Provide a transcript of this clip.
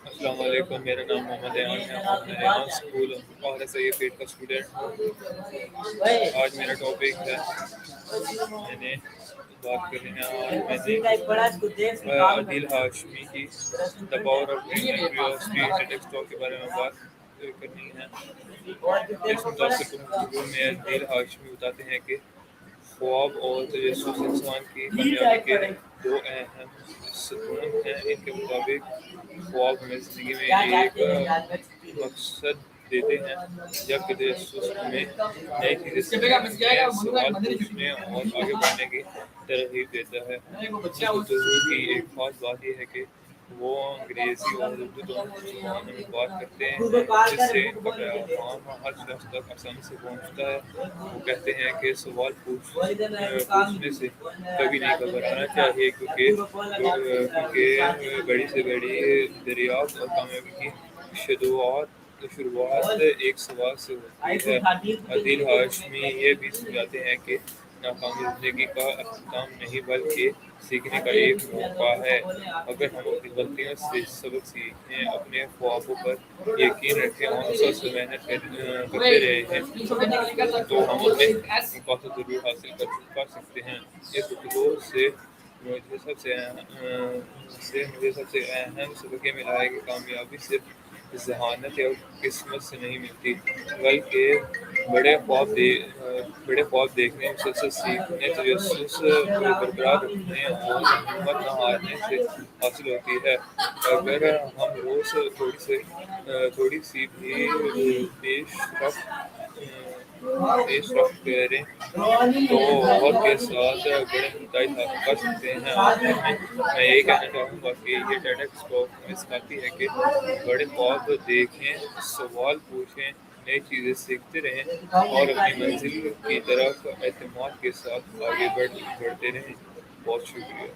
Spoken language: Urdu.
السلام علیکم، میرا نام محمد ایان ہے اور میں ریحان اسکول اور SIA 8 کا اسٹوڈنٹ ہوں۔ آج میرا ٹاپک ہے، میں نے بات کرنی ہے، آج میں نے عادل ہاشمی کی the power of curiosity text talk کے بارے میں بات کرنی ہے۔ اس متاثر کن گفتگو میں عادل ہاشمی بتاتے ہیں کہ خواب اور تجسس انسان کی کامیابی کے دو اہم ستون ہیں۔ ان کے مطابق خواب ہمیں زندگی میں ایک مقصد دیتے ہیں، جبکہ تجسس ہمیں نئی چیزیں سیکھنے، سوال پوچھنے اور آگے بڑھنے کی ترغیب دیتا ہے۔ اس گفتگو کی ایک خاص بات یہ ہے کہ وہ انگریزی اور اردو دونوں زبانوں میں بات کرتے ہیں، جس سے ان کا پیغام ہر شخص تک آسانی سے پہنچتا ہے۔ وہ کہتے ہیں کہ سوال پوچھنے سے کبھی نہیں گھبرانا چاہیے، کیونکہ بڑی سے بڑی دریافت اور کامیابی کی شروعات ایک سوال سے ہوتی ہے۔ عادل ہاشمی یہ بھی سمجھاتے ہیں کہ ناکامی زندگی کا اختتام نہیں بلکہ سیکھنے کا ایک موقع ہے۔ اگر ہم اپنی غلطیوں سے سبق سیکھیں، اپنے خوابوں پر یقین رکھیں اور مسلسل محنت کرتے رہیں تو ہم اپنے مقاصد ضرور حاصل کر سکتے ہیں۔ اس گفتگو سے مجھے سب سے اہم سبق یہ ملا ہے کہ کامیابی صرف ذہانت یا قسمت سے نہیں ملتی، بلکہ بڑے خواب دیکھنے، مسلسل سیکھنے، تجسس کو برقرار رکھنے اور ہمت نہ ہارنے سے حاصل ہوتی ہے۔ اگر ہم روز تھوڑی سی بھی پیش رفت کریں تو وقت کے ساتھ بڑے نتائج حاصل کر سکتے ہیں۔ آخر میں یہی کہنا چاہوں گا کہ یہ ٹیڈکس ٹاک ہمیں سکھاتی ہے کہ بڑے خواب دیکھیں، سوال پوچھیں، نئی چیزیں سیکھتے رہیں اور اپنی منزل کی طرف اعتماد کے ساتھ آگے بڑھتے رہیں۔ بہت شکریہ۔